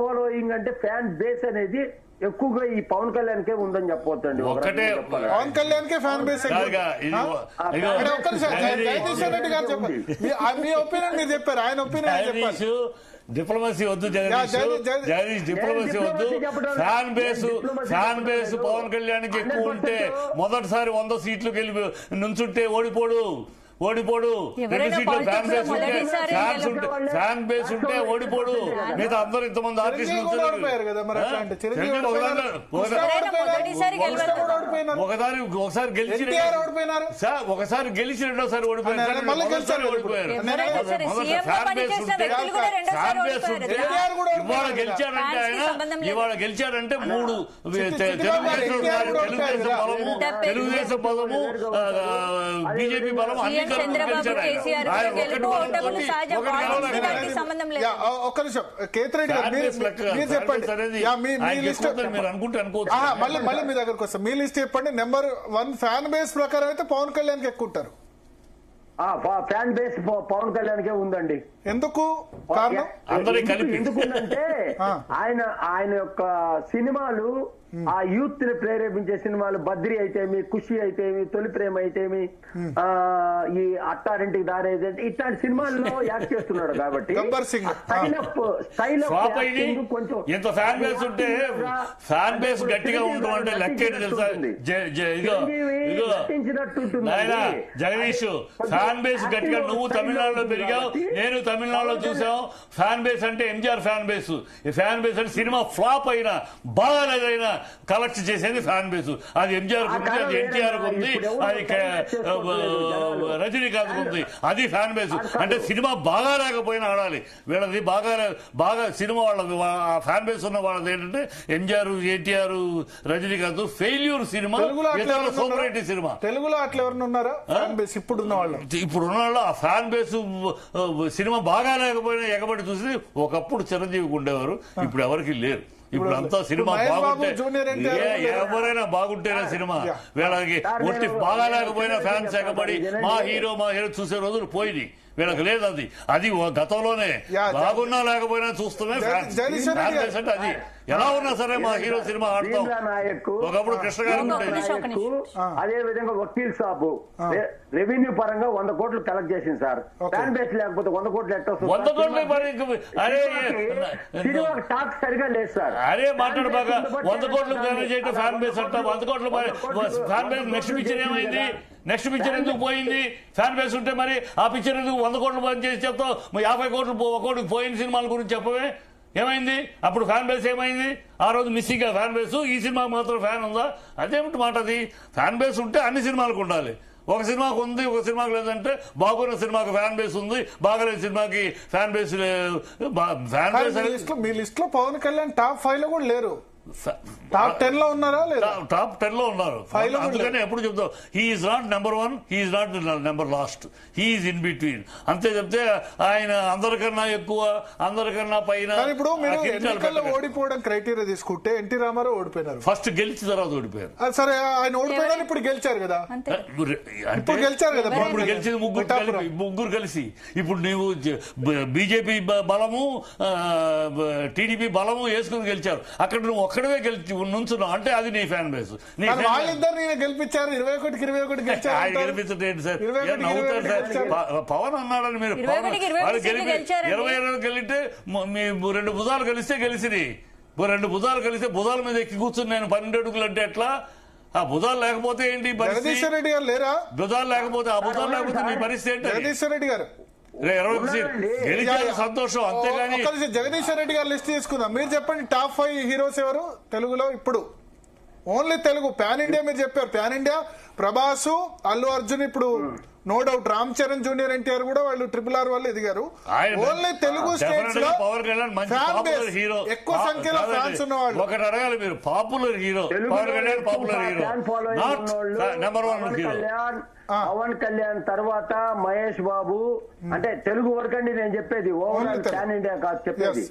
Following అంటే fan base అనేది ఎక్కువగా ఈ పవన్ కళ్యాణ్ కే ఉందని చెప్పవచ్చండి. Pawan Kalyan K fan base. Reddy గారు చెప్పండి మీ ఒపీనియన్ మీరు చెప్పారు, ఆయన ఒపీనియన్ చెప్పారు. డిప్లొమసీ వద్దు జగదీష్, డిప్లొమసీ వద్దు. ఫ్యాన్ బేస్ పవన్ కళ్యాణ్ కి ఎక్కువ ఉంటే మొదటిసారి 100 సీట్లు గెలిపి నుంచుంటే ఓడిపోడు. ఫ్యాన్ బేస్ ఉంటే ఓడిపోడు. మిగతా అందరూ ఇంతమంది ఆర్టిస్టులు ఒకసారి గెలిచి రెండోసారి ఓడిపోయారు. ఇవాళ గెలిచాడంటే 3 తెలుగుదేశం బలము, బీజేపీ బలం అన్ని ఒక్క నిమిషం కేతిరెడ్డి గారు మీరు చెప్పండి, మీరు అనుకుంటే అనుకోవచ్చు. మళ్ళీ మీ దగ్గరకు వస్తాం. మీ లిస్ట్ చెప్పండి. నెంబర్ 1 ఫ్యాన్ బేస్ ప్రకారం అయితే పవన్ కళ్యాణ్ కి ఎక్కువ ఉంటారు. ఫ్యాన్ బేస్ పవన్ కళ్యాణ్ కే ఉందండి. ఎందుకు కారణం? ఎందుకుందంటే ఆయన యొక్క సినిమాలు ఆ యూత్ ని ప్రేరేపించే సినిమాలు, బద్రి అయితేమి, ఖుషి అయితేమి, తొలి ప్రేమ అయితేమి, ఈ అత్తారింటికి దారి అయితే ఇట్లాంటి సినిమాల్లో యాక్ట్ చేస్తున్నాడు కాబట్టి కొంచెం ఎంత ఫ్యాన్ బేస్ ఉంటే ఫ్యాన్ బేస్ గట్టిగా ఉండడం అంటే లెక్కేంటి తెలుసా జగదీష్? ఫ్యాన్ బేస్ గట్టిగా నువ్వు తమిళనాడులో పెరిగావు, నేను తమిళనాడులో చూసావు. ఫ్యాన్ బేస్ అంటే ఎంజీఆర్ ఫ్యాన్ బేస్. ఈ ఫ్యాన్ బేస్ అంటే సినిమా ఫ్లాప్ అయినా బాగా లేదైనా కలెక్ట్ చేసేది ఫ్యాన్ బేస్. అది ఎంజీఆర్ ఉంది, అది ఎన్టీఆర్ ఉంది, అది రజనీకాంత్ ఉంది. అది ఫ్యాన్ బేస్ అంటే సినిమా బాగా లేకపోయినా ఆడాలి. వీళ్ళది బాగా సినిమా వాళ్ళది ఫ్యాన్ బేస్ ఉన్న వాళ్ళది ఏంటంటే MGR, NTR, Rajinikanth failure cinema, super hit cinema. తెలుగులో అట్లా ఎవరైనా ఉన్నారా ఫ్యాన్ బేస్? ఇప్పుడున్న వాళ్ళు ఆ ఫ్యాన్ బేస్ సినిమా బాగా లేకపోయినా ఎగబడి చూసి ఒకప్పుడు చిరంజీవికి ఉండేవారు, ఇప్పుడు ఎవరికి లేరు. ఇప్పుడు అంతా సినిమా బాగుంటే ఎవరైనా బాగుంటేనే సినిమా. వీళ్ళకి ఒట్టి బాగా లేకపోయినా ఫ్యాన్స్ ఎగబడి మా హీరో చూసే రోజులు పోయినాయి. వీళ్ళకి లేదు. అది గతంలోనే బాగున్నా లేకపోయినా చూస్తూనే ఫ్యాన్స్ అంటే అది ఎలా ఉన్నా సరే మా హీరో సినిమా ఆడతాం. ఒకప్పుడు కృష్ణ గారు ఉండేది. అదే విధంగా వకీల్ సాబు రెవెన్యూ పరంగా 100 కోట్లు కలెక్ట్ చేసింది సార్. ఫ్యాన్ బేస్ లేకపోతే 100 కోట్లు ఎట్లా? 100 కోట్లు అరే సినిమా టాక్ సరిగా లేదు సార్. అరే మాట్లాడు బాగా 100 కోట్లు చేయటం ఫ్యాన్ బేస్ అంట. 100 కోట్లు ఫ్యాన్ బేస్. నెక్స్ట్ పిక్చర్ ఏమైంది? నెక్స్ట్ పిక్చర్ ఎందుకు పోయింది? ఫ్యాన్ బేస్ ఉంటే మరి ఆ పిక్చర్ ఎందుకు 100 కోట్లు పని చేసి చెప్తావు? 50 కోట్లు ఒకటికి పోయిన సినిమాల గురించి చెప్పవే. ఏమైంది అప్పుడు? ఫ్యాన్ బేస్ ఏమైంది? ఆ రోజు మిస్సింగ్ ఫ్యాన్ బేస్. ఈ సినిమాకి మాత్రం ఫ్యాన్ ఉందా? అదేమిటి మాట అది? ఫ్యాన్ బేస్ ఉంటే అన్ని సినిమాలకు ఉండాలి. ఒక సినిమాకు ఉంది, ఒక సినిమాకు లేదంటే బాగున్న సినిమాకి ఫ్యాన్ బేస్ ఉంది, బాగలేని సినిమాకి ఫ్యాన్ బేస్. మీ లిస్ట్ లో పవన్ కళ్యాణ్ టాప్ 5 లో కూడా లేరు. టాప్ 10 లో ఉన్నారా? లేదా టాప్ 10 లో ఉన్నారు. అందుకని ఎప్పుడు చెప్తావు he's not number 1, he's not number last, he's in between అంతే చెప్తే ఆయన అందరికన్నా ఎక్కువ, అందరికన్నా పైన. ఇప్పుడు మీరు ఎన్నికల్లో ఓడిపోవడం క్రైటీరియా తీసుకుంటే ఎన్టీ రామారావు ఓడిపోయినారు. ఫస్ట్ గెలిచిన తర్వాత ఓడిపోయారు. సరే ఆయన ఓడిపోయారు, ఇప్పుడు గెలిచారు కదా. ఇప్పుడు గెలిచారు కదా. ఇప్పుడు గెలిచింది ముగ్గురు కలిసి. ఇప్పుడు నీవు బీజేపీ బలము, టీడీపీ బలము వేసుకుని గెలిచారు. అక్కడ నువ్వు ఒక్కడవే గెలిచి నుంచున్నావు అంటే అది నీ ఫ్యాన్ బేస్. వాళ్ళిద్దరు గెలిపించారు. 21కి 21 గెలిపించండి సార్. పవన్ అన్నాడని మీరు 20 గెలిస్తే మీ 2 భుజాలు కలిస్తే గెలిచినాయి. 2 భుజాలు కలిస్తే భుజాల మీద ఎక్కి కూర్చుని నేను 12 అడుగులు అంటే ఎట్లా? ఆ భుజాలు లేకపోతే ఏంటి? జగదీశ్వర్ రెడ్డి గారు లేరా? భుజాలు లేకపోతే ఆ భుజాలు లేకపోతే మీ పరిస్థితి ఏంటి? జగదీశ్వర్ రెడ్డి గారు గెలిచారు, సంతోషం. అంతేగాని జగదీశ్వర్ రెడ్డి గారు లిస్ట్ తీసుకుందాం. మీరు చెప్పండి టాప్ 5 హీరోస్ ఎవరు తెలుగులో? ఇప్పుడు ఓన్లీ తెలుగు. ప్యాన్ ఇండియా మీరు చెప్పారు. ప్యాన్ ఇండియా ప్రభాస్, అల్లు అర్జున్, ఇప్పుడు no doubt Ram Charan junior NTR కూడా వాళ్ళు RRR వాళ్ళు ఎదిగారు. ఓన్లీ తెలుగు స్టేట్స్ లో ఎక్కువ సంఖ్యలో ఫ్యాన్స్ ఉన్నవాళ్ళు. ఒకటి అడగాలి మీరు, popular hero Pawan Kalyan, popular hero number 1 hero Pawan Kalyan తర్వాత మహేష్ బాబు. అంటే తెలుగు వరకండి నేను చెప్పేది, ఓవరాల్ ప్యాన్ ఇండియా కాదు చెప్పేది.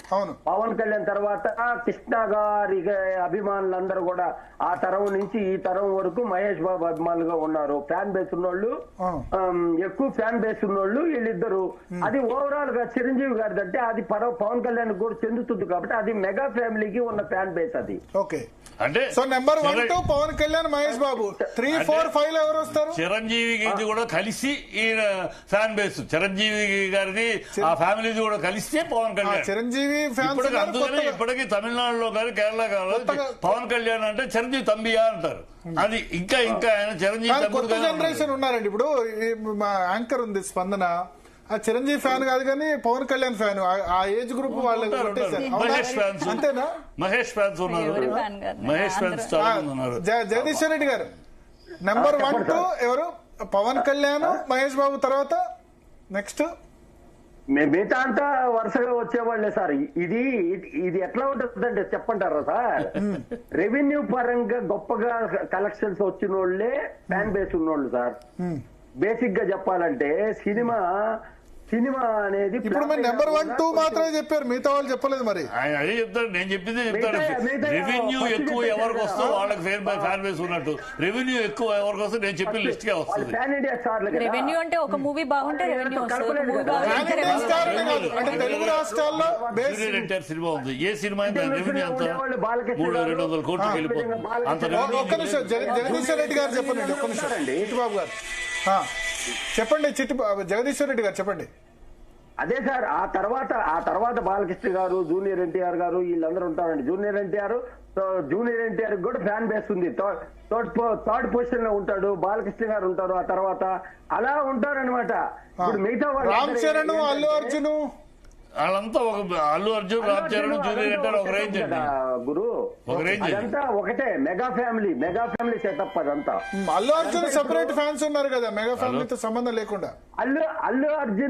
పవన్ కళ్యాణ్ తర్వాత కృష్ణ గారి అభిమానులందరూ కూడా ఆ తరం నుంచి ఈ తరం వరకు మహేష్ బాబు అభిమానులుగా ఉన్నారు. ఫ్యాన్ బేస్ ఉన్నోళ్ళు ఎక్కువ ఫ్యాన్ బేస్ ఉన్నోళ్ళు వీళ్ళిద్దరు. అది ఓవరాల్ గా చిరంజీవి గారిది అంటే అది పవన్ కళ్యాణ్ కూడా చెందుతుంది కాబట్టి అది మెగా ఫ్యామిలీకి ఉన్న ఫ్యాన్ బేస్ అది. ఓకే, అంటే సో నెంబర్ 1, 2 పవన్ కళ్యాణ్, మహేష్ బాబు, 3, 4, 5 ఎవరు వస్తారు? చిరంజీవికి ఇది కూడా కలిసి ఈయన ఫ్యాన్ బేస్, చిరంజీవి గారిది ఆ ఫ్యామిలీది కూడా కలిస్తే పవన్ కళ్యాణ్. చిరంజీవి అందుకనే ఇప్పటికీ తమిళనాడులో కానీ కేరళ కానీ పవన్ కళ్యాణ్ అంటే చిరంజీవి తంబియా అంటారు. అది ఇంకా ఆయన చిరంజీవి కొత్త జనరేషన్ ఉన్నారండి. ఇప్పుడు మా యాంకర్ ఉంది స్పందన, ఆ చిరంజీవి ఫ్యాన్ కాదు కానీ పవన్ కళ్యాణ్ ఫ్యాన్, ఆ ఏజ్ గ్రూప్ వాళ్ళు. మహేష్ ఫ్యాన్స్, అంతేనా? మహేష్ ఫ్యాన్స్ ఉన్నారు, మహేష్ ఫ్యాన్స్ చాలా మంది ఉన్నారు. జగదీశ్వర్ రెడ్డి గారు నెంబర్ 1, 2 ఎవరు? పవన్ కళ్యాణ్, మహేష్ బాబు తర్వాత నెక్స్ట్ మిగతా అంతా వరుసగా వచ్చేవాళ్లే సార్. ఇది ఎట్లా ఉంటుందంటే చెప్పంటారా సార్, రెవెన్యూ పరంగా గొప్పగా కలెక్షన్స్ వచ్చిన వాళ్ళే ఫ్యాన్ బేస్ ఉన్నోళ్ళు సార్. బేసిక్ గా చెప్పాలంటే సినిమా అనేది ఇప్పుడు మీరు నెంబర్ 1, 2 మాత్రమే చెప్పారు, మిగతా వాళ్ళు చెప్పలేదు. మరి అదే చెప్తారు, నేను చెప్పింది చెప్తాను. రెవెన్యూ ఎక్కువ ఎవరికి వస్తో వాళ్ళకి ఫ్యాన్ బేస్ ఉన్నట్టు, రెవెన్యూ ఎక్కువ ఎవరికి వస్తే నేను చెప్పిన లిస్ట్ గా వస్తుంది. రెవెన్యూ అంటే ఒక మూవీ బాగుంటే రెవెన్యూ తెలుగు రాష్ట్రాల్లో జూనియర్ ఎన్టీఆర్ సినిమా ఉంది, ఏ సినిమా రెవెన్యూ అంత 300-200 కోట్లకి వెళ్ళిపోతుంది. అంత ఒక్క నిమిషం జగదీశ్వర్ రెడ్డి గారు చెప్పండి, ఒక్క నిమిషం చిట్టిబాబు గారు చెప్పండి. జగదీశ్వర్ రెడ్డి గారు చెప్పండి. అదే సార్, ఆ తర్వాత బాలకృష్ణ గారు, జూనియర్ ఎన్టీఆర్ గారు వీళ్ళందరూ ఉంటారండి. జూనియర్ ఎన్టీఆర్ కూడా ఫ్యాన్ బేస్ ఉంది. థర్డ్ పొజిషన్ లో ఉంటాడు, బాలకృష్ణ గారు ఉంటారు. ఆ తర్వాత అలా ఉంటారనమాట. ఇప్పుడు మిగతా రామ్ చరణ్, అల్లు అర్జున్ వాళ్ళంతా ఒక అల్లు అర్జున్, రామ్ చరణ్, జూనియర్ ఎన్టీఆర్ ఒక రేంజ్ అండి. గురు ఒక రేంజ్ అదంతా ఒకటే మెగా ఫ్యామిలీ సెటప్ అదంతా. అల్లు అర్జున్ సెపరేట్ ఫ్యాన్స్ ఉన్నారు కదా, మెగా ఫ్యామిలీతో సంబంధం లేకుండా. అల్లు అర్జున్